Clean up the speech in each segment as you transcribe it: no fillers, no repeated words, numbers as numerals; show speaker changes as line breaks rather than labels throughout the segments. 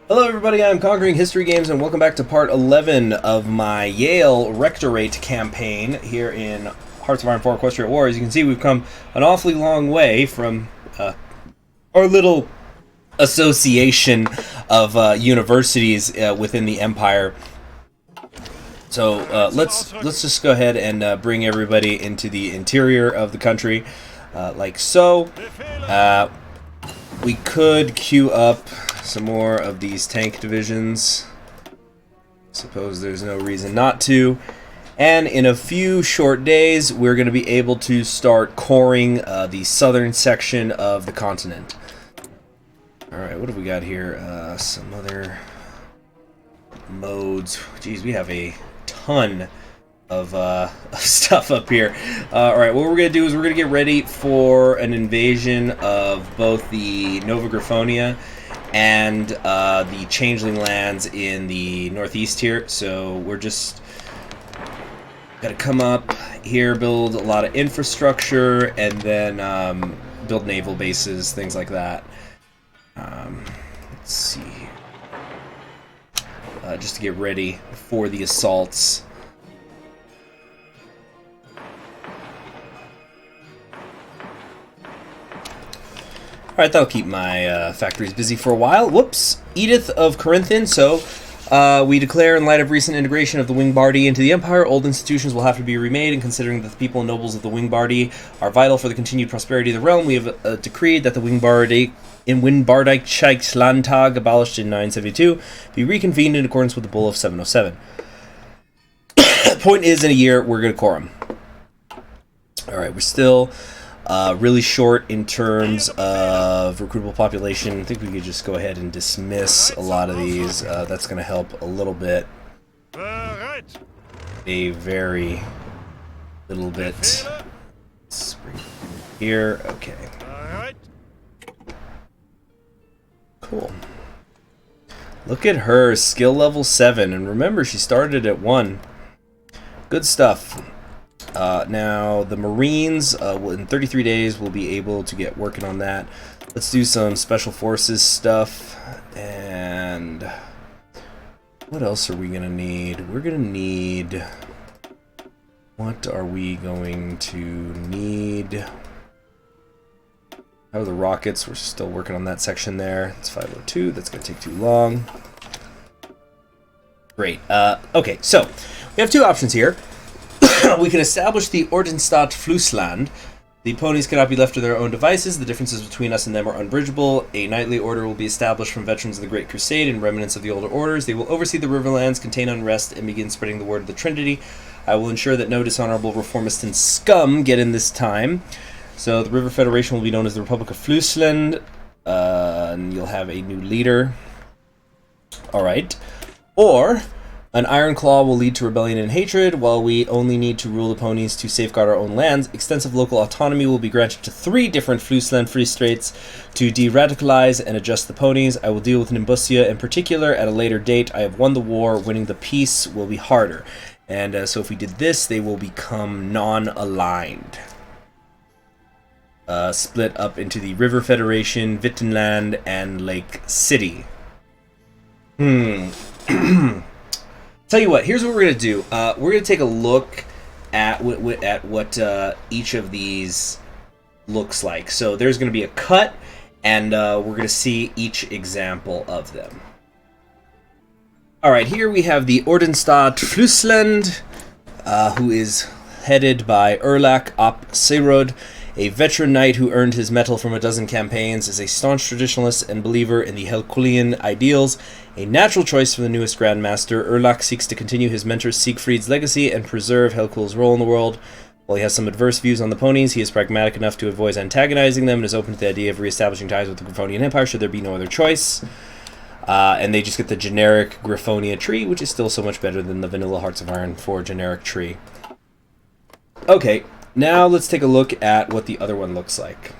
Hello everybody, I'm Conquering History Games and welcome back to part 11 of my Yale Rectorate campaign here in Hearts of Iron 4 Equestria War. As you can see, we've come an awfully long way from our little association of universities within the Empire. So let's just go ahead and bring everybody into the interior of the country, like so. We could queue up some more of these tank divisions. Suppose there's no reason not to. And in a few short days, we're going to be able to start coring the southern section of the continent. Alright, what have we got here? Some other modes. Geez, we have a ton of stuff up here. Alright, what we're going to do is we're going to get ready for an invasion of both the Nova Griffonia and the Changeling lands in the northeast here. So we're just got to come up here, build a lot of infrastructure, and then build naval bases, things like that. Let's see. Just to get ready for the assaults. Alright, that'll keep my factories busy for a while. Whoops! Edith of Corinthian. So, we declare in light of recent integration of the Wingbardi into the Empire, old institutions will have to be remade, and considering that the people and nobles of the Wingbardi are vital for the continued prosperity of the realm, we have decreed that the Wingbardi in Windbardijk Landtag, abolished in 972, be reconvened in accordance with the Bull of 707. Point is, in a year, we're going to quorum. Alright, we're still really short in terms of recruitable population. I think we could just go ahead and dismiss a lot of these. That's going to help a little bit. A very little bit. Let's bring it here. Okay. Cool. Look at her, skill level 7. And remember, she started at 1. Good stuff. Now, the Marines, in 33 days, will be able to get working on that. Let's do some Special Forces stuff. And what else are we going to need? We're going to need... What are we going to need? How are the rockets? We're still working on that section there. It's 502. That's going to take too long. Great. Okay, so we have two options here. We can establish the Ordenstadt Flussland. The ponies cannot be left to their own devices. The differences between us and them are unbridgeable. A knightly order will be established from veterans of the Great Crusade and remnants of the older orders. They will oversee the riverlands, contain unrest, and begin spreading the word of the Trinity. I will ensure that no dishonorable reformist and scum get in this time. So the River Federation will be known as the Republic of Flussland. And you'll have a new leader. Alright. Or... an Iron Claw will lead to rebellion and hatred, while we only need to rule the ponies to safeguard our own lands. Extensive local autonomy will be granted to 3 different Flussland Free Straits to de-radicalize and adjust the ponies. I will deal with Nimbusia in particular at a later date. I have won the war. Winning the peace will be harder. And so if we did this, they will become non-aligned. Split up into the River Federation, Wittenland, and Lake City. Tell you what, here's what we're going to do. We're going to take a look at what each of these looks like. So there's going to be a cut, and we're going to see each example of them. Alright, here we have the Ordenstadt Flussland, who is headed by Erlach Ap Serod, a veteran knight who earned his medal from a dozen campaigns, is a staunch traditionalist and believer in the Helkulian ideals. A natural choice for the newest Grandmaster, Erlach seeks to continue his mentor Siegfried's legacy and preserve Helkul's role in the world. While he has some adverse views on the ponies, he is pragmatic enough to avoid antagonizing them and is open to the idea of re-establishing ties with the Griffonian Empire should there be no other choice. And they just get the generic Griffonia tree, which is still so much better than the vanilla Hearts of Iron 4 generic tree. Okay. Now let's take a look at what the other one looks like.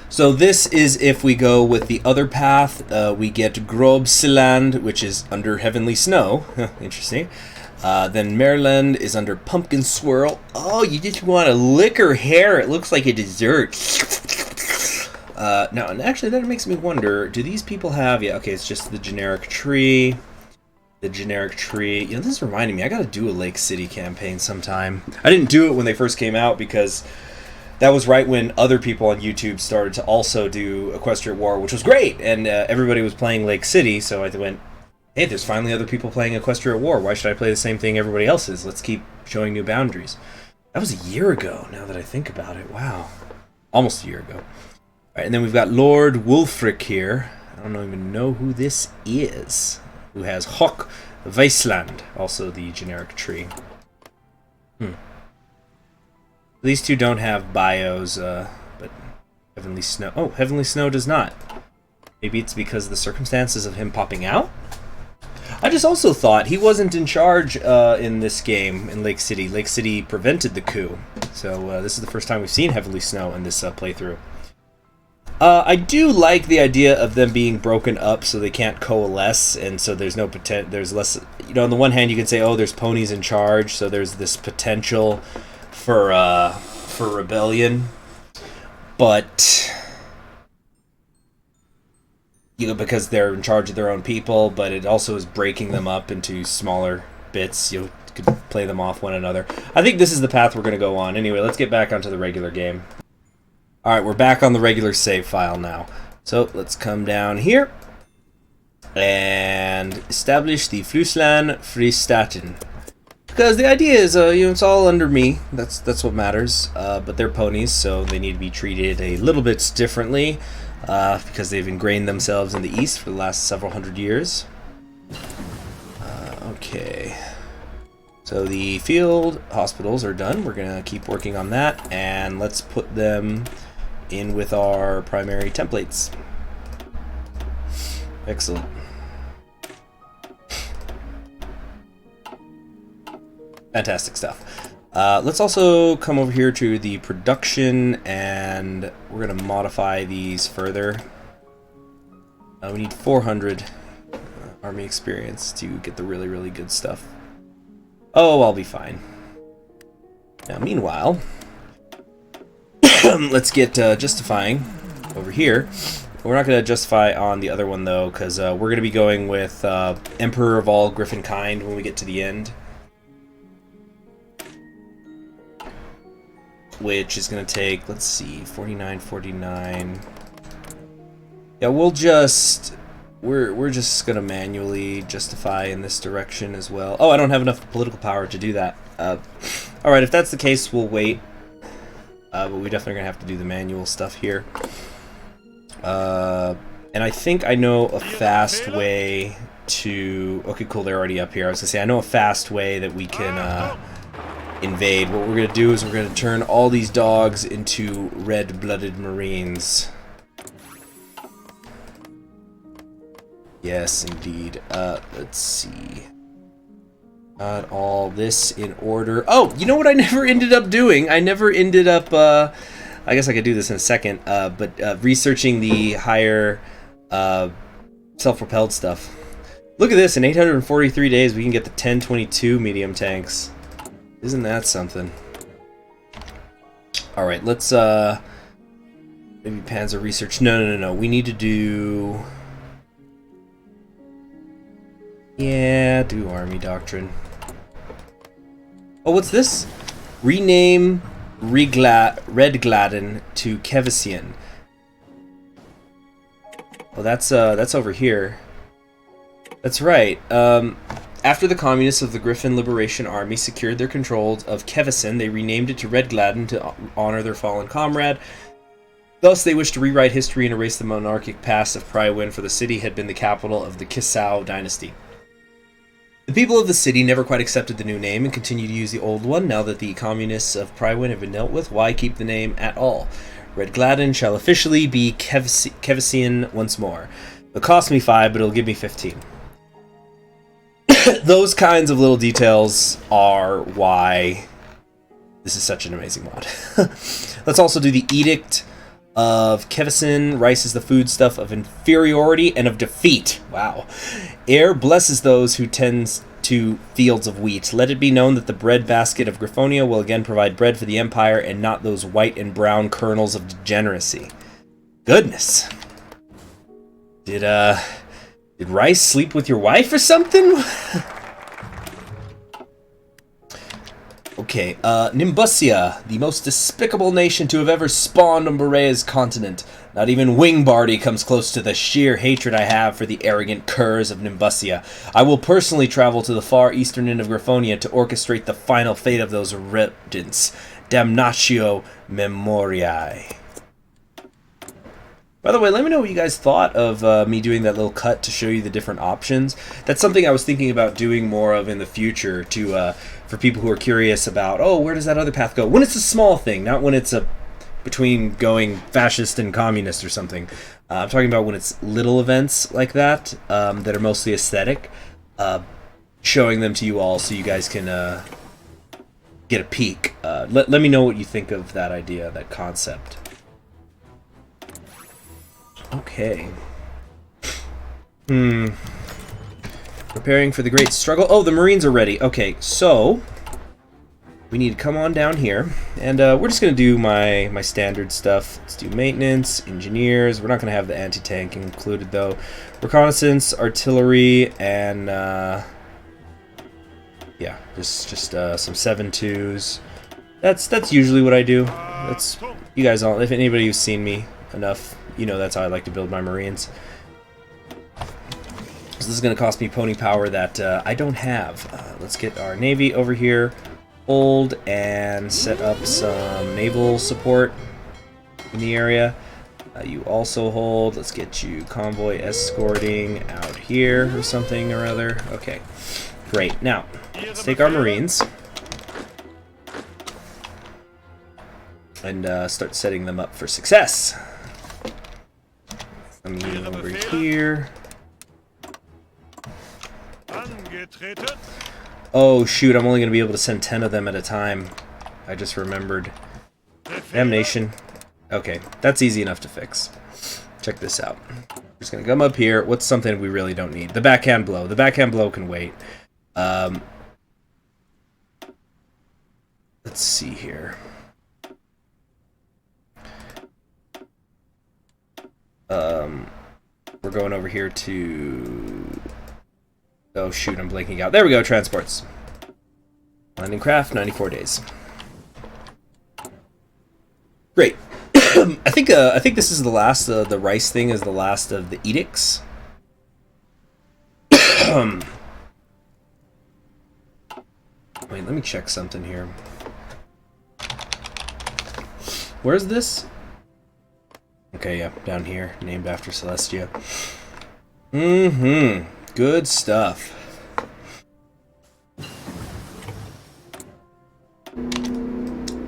So this is if we go with the other path. We get Grobseland, which is under Heavenly Snow. Interesting. Then Maryland is under Pumpkin Swirl. Oh, you just want to lick her hair. It looks like a dessert. Now, and actually, that makes me wonder, do these people have... Yeah, okay, it's just the generic tree. The generic tree. You know, this is reminding me, I gotta do a Lake City campaign sometime. I didn't do it when they first came out because that was right when other people on YouTube started to also do Equestria War, which was great, and everybody was playing Lake City, so I went, hey, there's finally other people playing Equestria War. Why should I play the same thing everybody else is? Let's keep showing new boundaries. That was a year ago, now that I think about it. Wow. Almost a year ago. All right, and then we've got Lord Wulfric here. I don't even know who this is. Who has HOI4, also the generic tree. These two don't have bios, but Heavenly Snow... Oh, Heavenly Snow does not. Maybe it's because of the circumstances of him popping out? I just also thought he wasn't in charge in this game in Lake City. Lake City prevented the coup. So this is the first time we've seen Heavenly Snow in this playthrough. I do like the idea of them being broken up so they can't coalesce, and so there's no there's less... You know, on the one hand you can say, oh, there's ponies in charge, so there's this potential for rebellion. But... You know, because they're in charge of their own people, but it also is breaking them up into smaller bits. You could play them off one another. I think this is the path we're going to go on. Anyway, let's get back onto the regular game. Alright, we're back on the regular save file now. So, let's come down here and establish the Flusland Fristaten. Because the idea is, you know, it's all under me. That's what matters. But they're ponies, so they need to be treated a little bit differently. Because they've ingrained themselves in the East for the last several hundred years. Okay. So the field hospitals are done. We're going to keep working on that. And let's put them in with our primary templates. Excellent. Fantastic stuff. Let's also come over here to the production, and we're going to modify these further. We need 400 army experience to get the really, really good stuff. Oh, I'll be fine. Now, meanwhile, let's get justifying over here. We're not going to justify on the other one, though, because we're going to be going with Emperor of all Griffin kind when we get to the end. Which is going to take, let's see, 49, 49. Yeah, we're just going to manually justify in this direction as well. Oh, I don't have enough political power to do that. Alright, if that's the case, we'll wait. But we definitely going to have to do the manual stuff here. And I think I know a fast way to... Okay, cool, they're already up here. I was going to say, I know a fast way that we can... invade. What we're going to do is we're going to turn all these dogs into red-blooded Marines. Yes, indeed. Let's see. Got all this in order. Oh, you know what I never ended up doing? I never ended up, I guess I could do this in a second, but researching the higher self-propelled stuff. Look at this, in 843 days we can get the 1022 medium tanks. Isn't that something? Alright, let's, maybe Panzer research. No. We need to do... Yeah, do army doctrine. Oh, what's this? Rename Redgladen to Kevasian. Well, that's over here. That's right. After the communists of the Griffin Liberation Army secured their control of Kevasian, they renamed it to Redgladen to honor their fallen comrade. Thus, they wished to rewrite history and erase the monarchic past of Prywin, for the city had been the capital of the Kisau dynasty. The people of the city never quite accepted the new name and continued to use the old one. Now that the communists of Prywin have been dealt with, why keep the name at all? Redgladen shall officially be Kevasian once more. It'll cost me 5, but it'll give me 15. Those kinds of little details are why this is such an amazing mod. Let's also do the Edict of Kevasian. Rice is the foodstuff of inferiority and of defeat. Wow. Air blesses those who tend to fields of wheat. Let it be known that the bread basket of Griffonia will again provide bread for the Empire and not those white and brown kernels of degeneracy. Goodness. Did Rice sleep with your wife or something? Okay, Nimbusia, the most despicable nation to have ever spawned on Berea's continent. Not even Wingbardy comes close to the sheer hatred I have for the arrogant curs of Nimbusia. I will personally travel to the far eastern end of Griffonia to orchestrate the final fate of those reptants. Damnatio Memoriae. By the way, let me know what you guys thought of me doing that little cut to show you the different options. That's something I was thinking about doing more of in the future to for people who are curious about, oh, where does that other path go? When it's a small thing, not when it's between going fascist and communist or something. I'm talking about when it's little events like that that are mostly aesthetic, showing them to you all so you guys can get a peek. Let me know what you think of that idea, that concept. Okay. Preparing for the great struggle. Oh, the Marines are ready. Okay, so we need to come on down here, and we're just going to do my standard stuff. Let's do maintenance, engineers. We're not going to have the anti-tank included, though. Reconnaissance, artillery, and yeah, just some 7.2s. That's usually what I do. That's, you guys all, if anybody who's seen me enough, you know that's how I like to build my Marines. So this is going to cost me pony power that I don't have. Let's get our Navy over here, hold, and set up some naval support in the area. You also hold. Let's get you convoy escorting out here or something or other. Okay, great. Now, let's take our Marines and start setting them up for success. I'm moving over here. Oh shoot, I'm only going to be able to send 10 of them at a time. I just remembered. Damnation. Okay, that's easy enough to fix. Check this out. I'm just going to come up here. What's something we really don't need? The backhand blow. The backhand blow can wait. Let's see here. We're going over here to... Oh shoot, I'm blanking out. There we go, transports. Landing craft, 94 days. Great. I think this is the last. The rice thing is the last of the edicts. Wait, let me check something here. Where's this? Okay, yeah, down here, named after Celestia. Good stuff.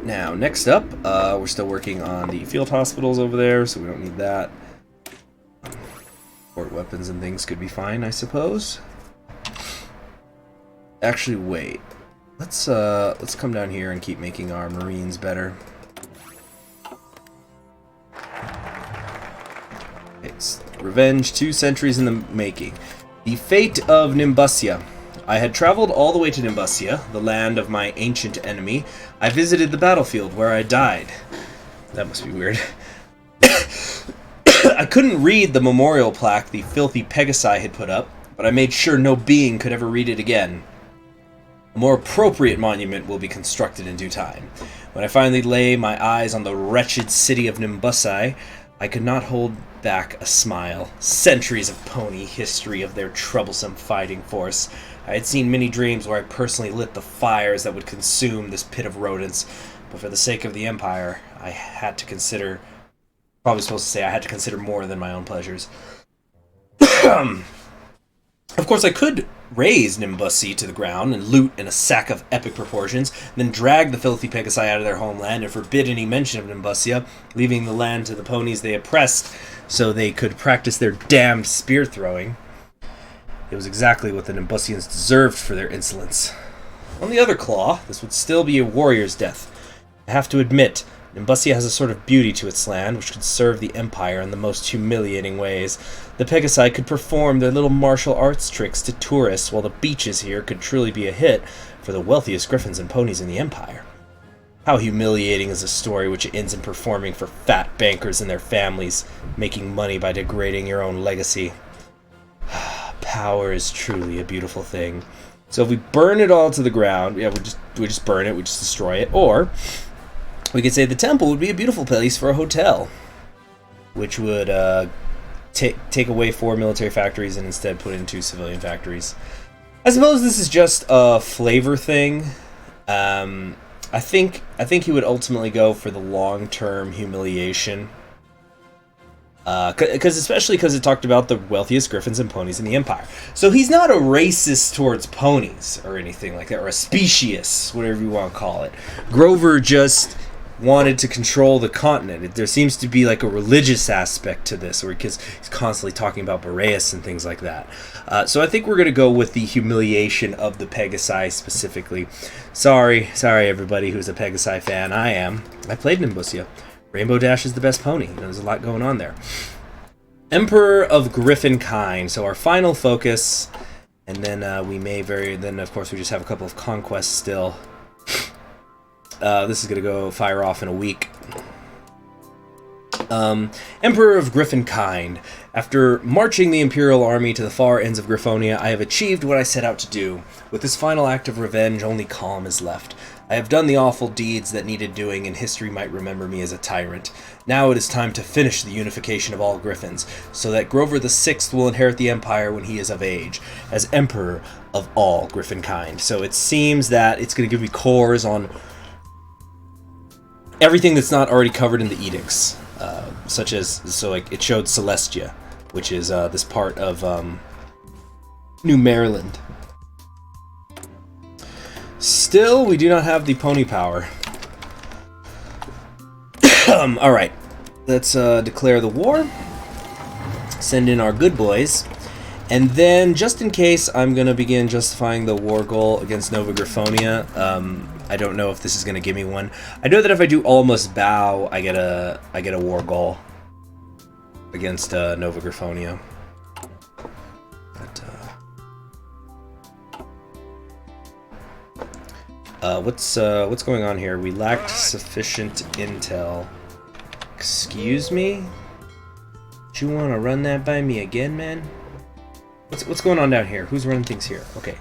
Now, next up, we're still working on the field hospitals over there, so we don't need that. Port weapons and things could be fine, I suppose. Actually, wait. Let's come down here and keep making our Marines better. It's revenge, 2 centuries in the making. The fate of Nimbusia. I had traveled all the way to Nimbusia, the land of my ancient enemy. I visited the battlefield where I died. That must be weird. I couldn't read the memorial plaque the filthy Pegasi had put up, but I made sure no being could ever read it again. A more appropriate monument will be constructed in due time. When I finally lay my eyes on the wretched city of Nimbusia, I could not hold back a smile. Centuries of pony history of their troublesome fighting force. I had seen many dreams where I personally lit the fires that would consume this pit of rodents, but for the sake of the Empire, I had to consider... Probably supposed to say I had to consider more than my own pleasures. Of course, I could raze Nimbusia to the ground and loot in a sack of epic proportions, then drag the filthy Pegasi out of their homeland and forbid any mention of Nimbusia, leaving the land to the ponies they oppressed so they could practice their damned spear throwing. It was exactly what the Nimbusians deserved for their insolence. On the other claw, this would still be a warrior's death. I have to admit, Nimbusia has a sort of beauty to its land which could serve the Empire in the most humiliating ways. The Pegasi could perform their little martial arts tricks to tourists, while the beaches here could truly be a hit for the wealthiest griffins and ponies in the Empire. How humiliating is a story which ends in performing for fat bankers and their families, making money by degrading your own legacy. Power is truly a beautiful thing. So if we burn it all to the ground, yeah, we just burn it, we just destroy it, or we could say the temple would be a beautiful place for a hotel, which would take away 4 military factories and instead put in 2 civilian factories. I suppose this is just a flavor thing. I think he would ultimately go for the long-term humiliation, especially because it talked about the wealthiest griffins and ponies in the Empire. So he's not a racist towards ponies or anything like that, or a specious, whatever you want to call it. Grover just wanted to control the continent. There seems to be like a religious aspect to this, because he's constantly talking about Boreas and things like that. So I think we're going to go with the humiliation of the Pegasi specifically. Sorry everybody who's a Pegasi fan. I am. I played Nimbusia. Rainbow Dash is the best pony. There's a lot going on there. Emperor of Griffin Kind. So our final focus, and then then of course we just have a couple of conquests still. This is going to go fire off in a week. Emperor of Griffin Kind. After marching the Imperial Army to the far ends of Griffonia, I have achieved what I set out to do. With this final act of revenge, only calm is left. I have done the awful deeds that needed doing, and history might remember me as a tyrant. Now it is time to finish the unification of all Griffins, so that Grover the Sixth will inherit the Empire when he is of age, as Emperor of all Griffin Kind. So it seems that it's going to give me cores on everything that's not already covered in the edicts, such as, so like it showed Celestia, which is this part of New Maryland. Still, we do not have the pony power. Alright, let's declare the war, send in our good boys, and then, just in case, I'm going to begin justifying the war goal against Nova Griffonia. I don't know if this is going to give me one. I know that if I do Almost Bow, I get a war goal against Nova Griffonia. But what's going on here? We lacked sufficient intel. Excuse me? Do you want to run that by me again, man? What's going on down here? Who's running things here? Okay.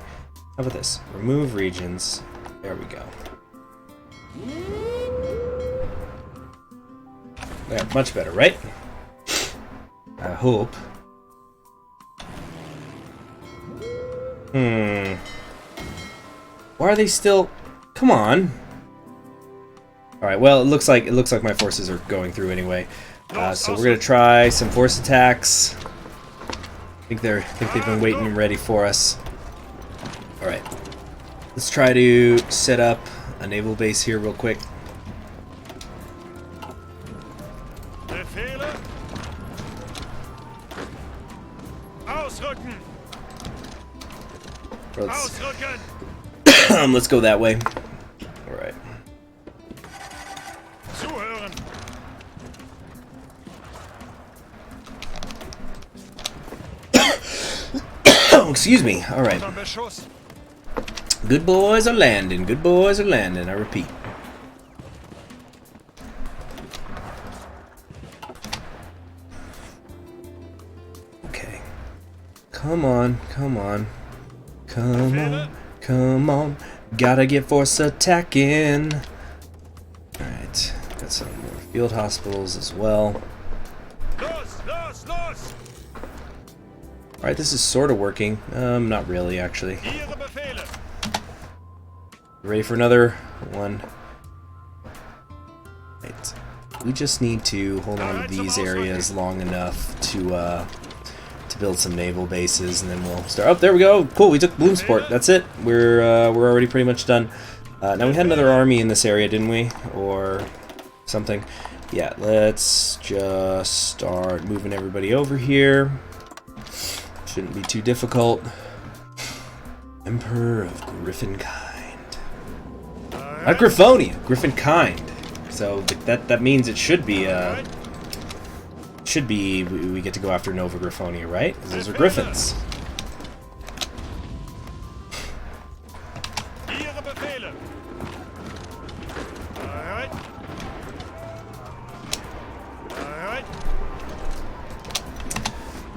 How about this? Remove regions. There we go. Yeah, much better, right? I hope. Why are they still... Come on. Alright, well, it looks like my forces are going through anyway. So we're gonna try some force attacks. I think they've been waiting and ready for us. Alright. Let's try to set up a naval base here real quick. Let's go that way. Alright. Excuse me. Alright. Good boys are landing. Good boys are landing. I repeat. Okay. Come on. Come on. Come on. Come on. Gotta get force attacking. Alright. Got some more field hospitals as well. Alright, this is sort of working. Not really, actually. Ready for another one? Right. We just need to hold on to these areas long enough to build some naval bases, and then we'll start. Oh, there we go. Cool. We took Bloomsport. That's it. We're already pretty much done. Now we had another army in this area, didn't we? Or something. Yeah. Let's just start moving everybody over here. Shouldn't be too difficult. Emperor of Griffin Kind. Not Griffonia. Griffin Kind. So that means it should be we get to go after Nova Griffonia, right? Because those are Griffins.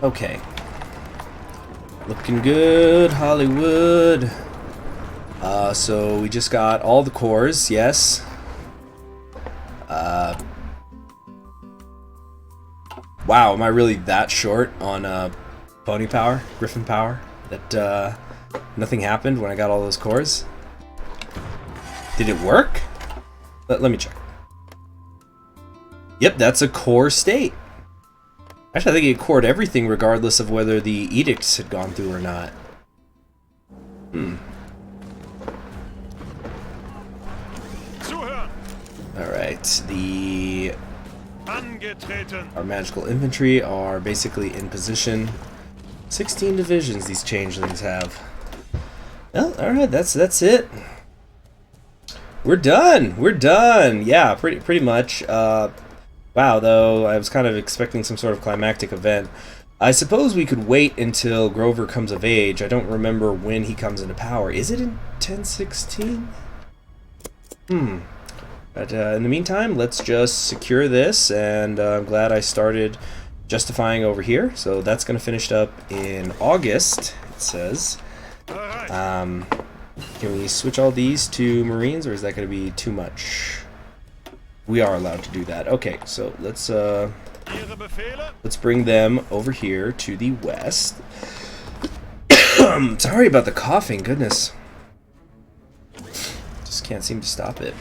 Okay. Looking good, Hollywood. So we just got all the cores, yes. Wow, am I really that short on pony power, griffin power, that nothing happened when I got all those cores? Did it work? Let me check. Yep, that's a core state. Actually, I think it cored everything regardless of whether the edicts had gone through or not. Alright, our magical infantry are basically in position. 16 divisions these changelings have. Well, alright, that's it. We're done! We're done! Yeah, pretty much. Wow, though, I was kind of expecting some sort of climactic event. I suppose we could wait until Grover comes of age. I don't remember when he comes into power. Is it in 1016? But in the meantime, let's just secure this, and I'm glad I started justifying over here. So that's going to finish up in August, it says. Can we switch all these to Marines, or is that going to be too much? We are allowed to do that. Okay, so let's bring them over here to the west. Sorry about the coughing, goodness. Just can't seem to stop it.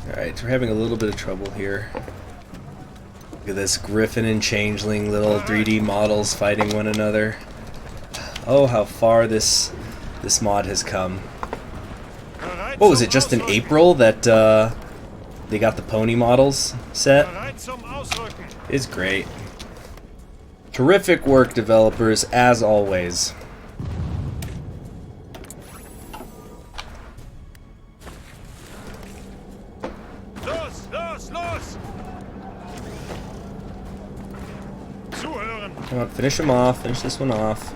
Alright, we're having a little bit of trouble here. Look at this Griffin and Changeling, little 3D models fighting one another. Oh, how far this mod has come. What was it, just in April that they got the pony models set? It's great. Terrific work, developers, as always. Come on, finish him off. Finish this one off.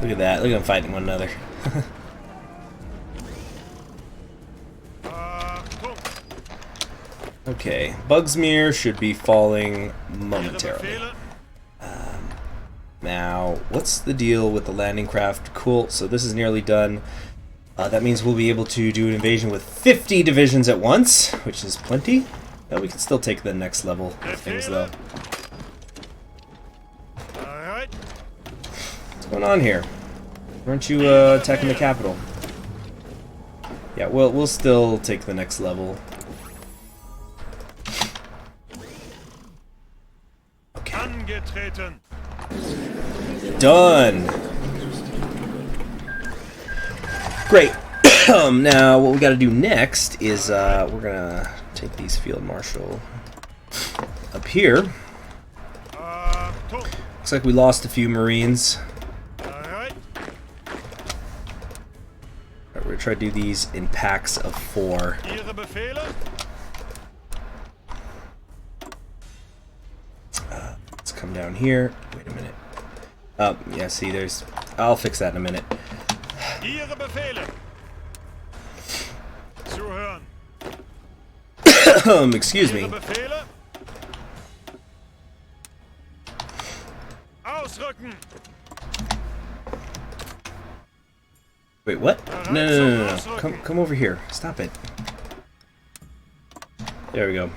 Look at that. Look at them fighting one another. Okay, Bugsmere should be falling momentarily. Now, what's the deal with the landing craft? Cool, so this is nearly done. That means we'll be able to do an invasion with 50 divisions at once, which is plenty. We can still take the next level of things, though. What's going on here? Aren't you attacking the capital? Yeah, we'll still take the next level. Okay. Done. Great. Now, what we got to do next is we're gonna take these field marshal up here. Looks like we lost a few Marines. We're gonna try to do these in packs of 4. Let's come down here. Wait a minute. Oh, yeah, see, there's... I'll fix that in a minute. Excuse me. Wait, what? No. Come over here. Stop it. There we go.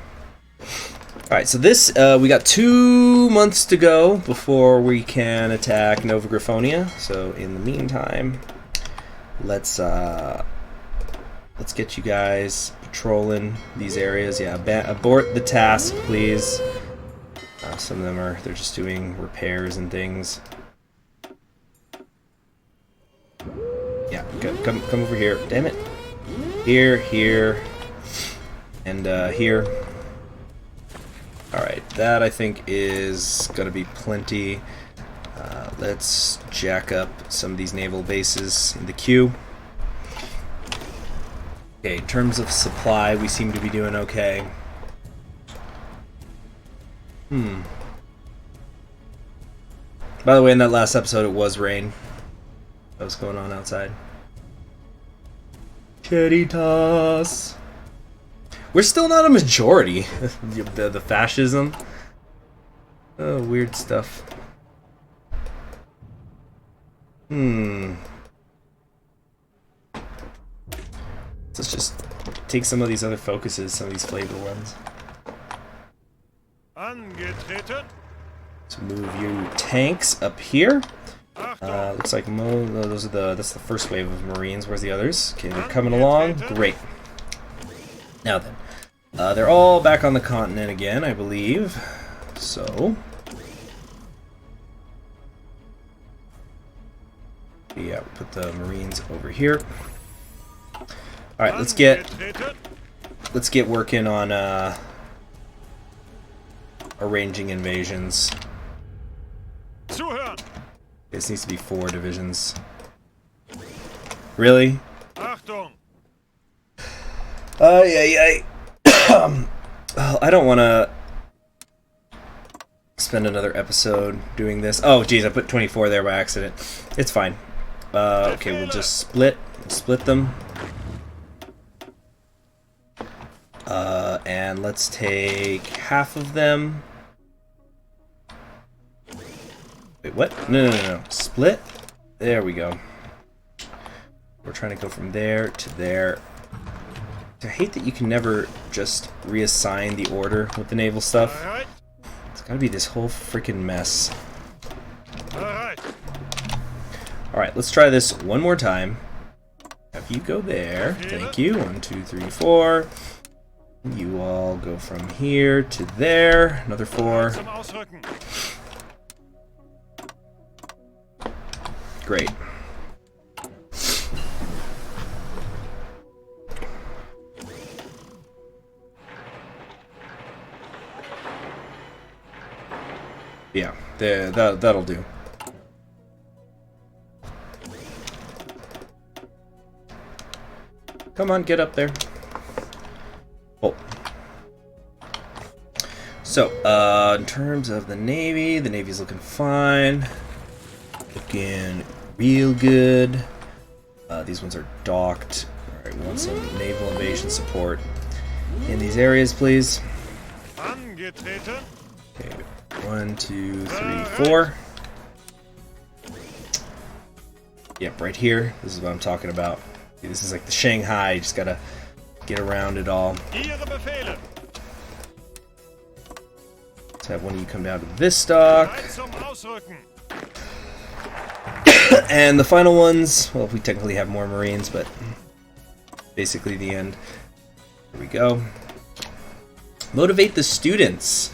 Alright, so this, we got 2 months to go before we can attack Nova Griffonia. So in the meantime, let's get you guys patrolling these areas. Yeah, abort the task, please. Some of them they're just doing repairs and things. Yeah, come over here. Damn it. Here, and here. Alright, that I think is gonna be plenty. Let's jack up some of these naval bases in the queue. Okay, in terms of supply, we seem to be doing okay. By the way, in that last episode, it was rain. What was going on outside? Cheritas. We're still not a majority. the fascism. Oh, weird stuff. Let's just take some of these other focuses, some of these flavor ones. Let's move you tanks up here. Looks like that's the first wave of Marines. Where's the others? Okay, they're coming along. Great. Now then, they're all back on the continent again, I believe. So, yeah, we'll put the Marines over here. All right, let's get working on arranging invasions. This needs to be 4 divisions. Really? Yeah. Well, I don't want to spend another episode doing this. Oh, geez, I put 24 there by accident. It's fine. Okay, we'll just split them. And let's take half of them. Wait, what? No. Split. There we go. We're trying to go from there to there. I hate that you can never just reassign the order with the naval stuff. It's gotta be this whole freaking mess. Alright, let's try this one more time. Have you go there. Thank you. 1, 2, 3, 4. You all go from here to there. Another 4. Great. Yeah, that'll do. Come on, get up there. Oh. So, in terms of the Navy's looking fine. Looking real good. These ones are docked. Alright, we want some naval invasion support in these areas, please. Okay, 1, 2, 3, 4. Yep, right here. This is what I'm talking about. See, this is like the Shanghai. You just gotta get around it all. Let's have one of you come down to this dock. And the final ones, well, we technically have more Marines, but basically the end. Here we go. Motivate the students.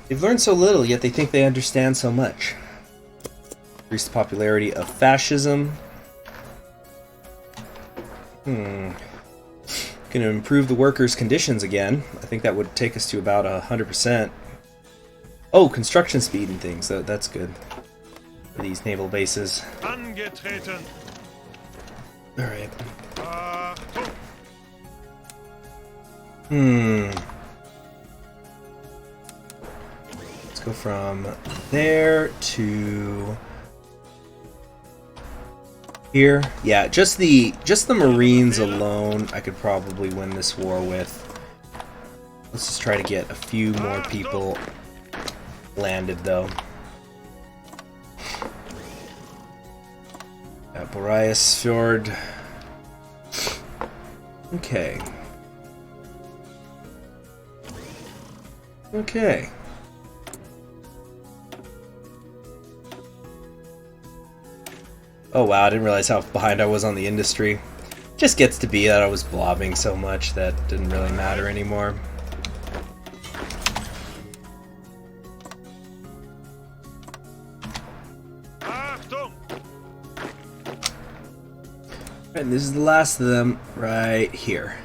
They've learned so little, yet they think they understand so much. Increase the popularity of fascism. Gonna improve the workers' conditions again. I think that would take us to about 100%. Oh, construction speed and things. That's good. For these naval bases. Alright. Let's go from there to here. Yeah, just the Marines alone I could probably win this war with. Let's just try to get a few more people landed though. Boreas Fjord. Okay. Okay. Oh wow, I didn't realize how behind I was on the industry. Just gets to be that I was blobbing so much that didn't really matter anymore. And this is the last of them right here.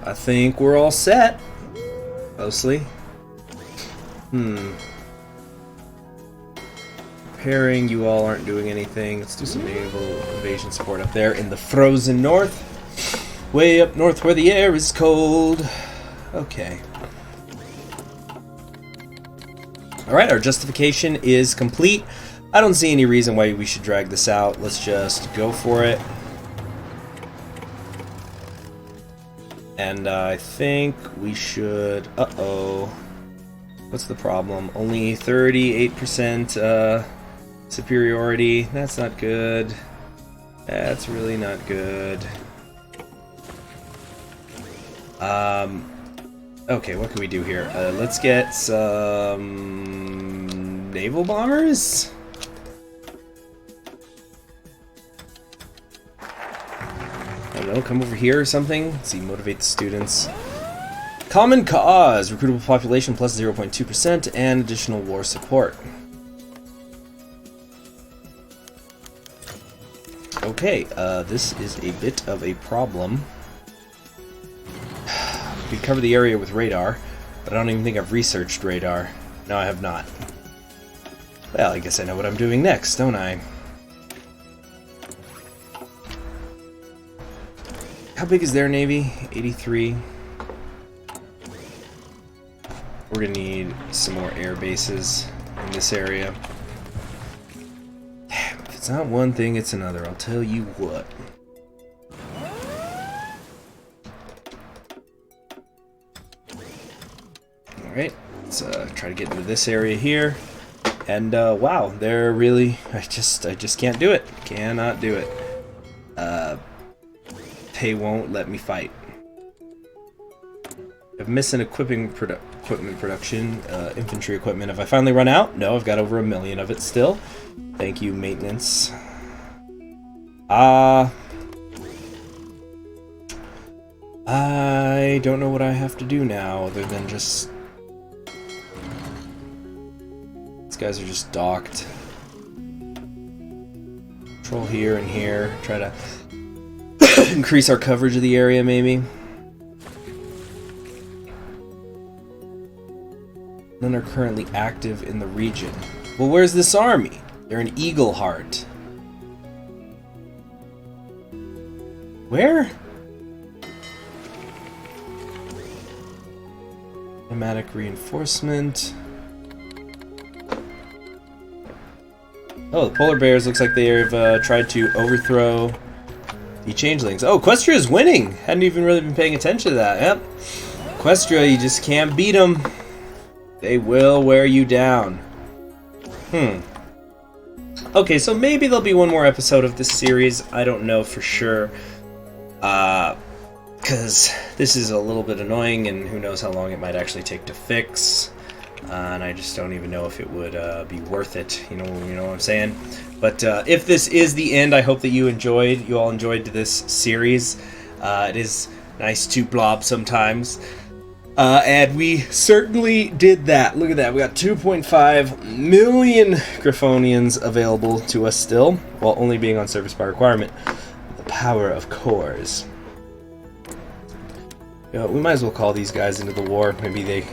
I think we're all set. Mostly. Preparing, you all aren't doing anything. Let's do some naval invasion support up there in the frozen north. Way up north where the air is cold. Okay. Alright, our justification is complete. I don't see any reason why we should drag this out. Let's just go for it. And I think we should... Uh-oh. What's the problem? Only 38% superiority. That's not good. That's really not good. Okay, what can we do here? Let's get some naval bombers? I don't know, come over here or something? Let's see, motivate the students. Common cause, recruitable population plus 0.2% and additional war support. Okay, this is a bit of a problem. We could cover the area with radar, but I don't even think I've researched radar. No, I have not. Well, I guess I know what I'm doing next, don't I? How big is their navy? 83. We're gonna need some more air bases in this area. Damn, if it's not one thing, it's another. I'll tell you what. Alright, let's try to get into this area here. And wow, they're really... I just can't do it. Cannot do it. They won't let me fight. I'm missing equipment production, infantry equipment. Have I finally run out? No, I've got over 1 million of it still. Thank you, maintenance. I don't know what I have to do now other than just... These guys are just docked. Control here and here. Try to increase our coverage of the area, maybe. None are currently active in the region. Well, where's this army? They're in Eagle Heart. Where? Automatic reinforcement. Oh, the polar bears looks like they've tried to overthrow the changelings. Oh, Equestria is winning! Hadn't even really been paying attention to that. Yep. Equestria, you just can't beat them. They will wear you down. Okay, so maybe there'll be one more episode of this series. I don't know for sure. Because this is a little bit annoying, and who knows how long it might actually take to fix. And I just don't even know if it would be worth it. You know what I'm saying? But if this is the end, I hope that you all enjoyed this series. It is nice to blob sometimes. And we certainly did that. Look at that. We got 2.5 million Griffonians available to us still, while only being on service by requirement. The power of cores. You know, we might as well call these guys into the war. Maybe they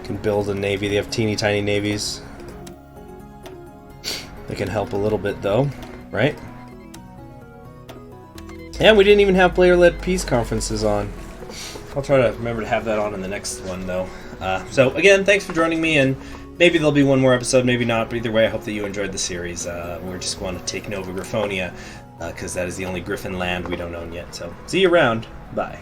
can build a navy. They have teeny tiny navies. They can help a little bit though, right? And we didn't even have player-led peace conferences on. I'll try to remember to have that on in the next one, though. So, again, thanks for joining me, and maybe there'll be one more episode, maybe not, but either way, I hope that you enjoyed the series. We're just going to take Nova Griffonia, because that is the only Griffin land we don't own yet. So, see you around. Bye.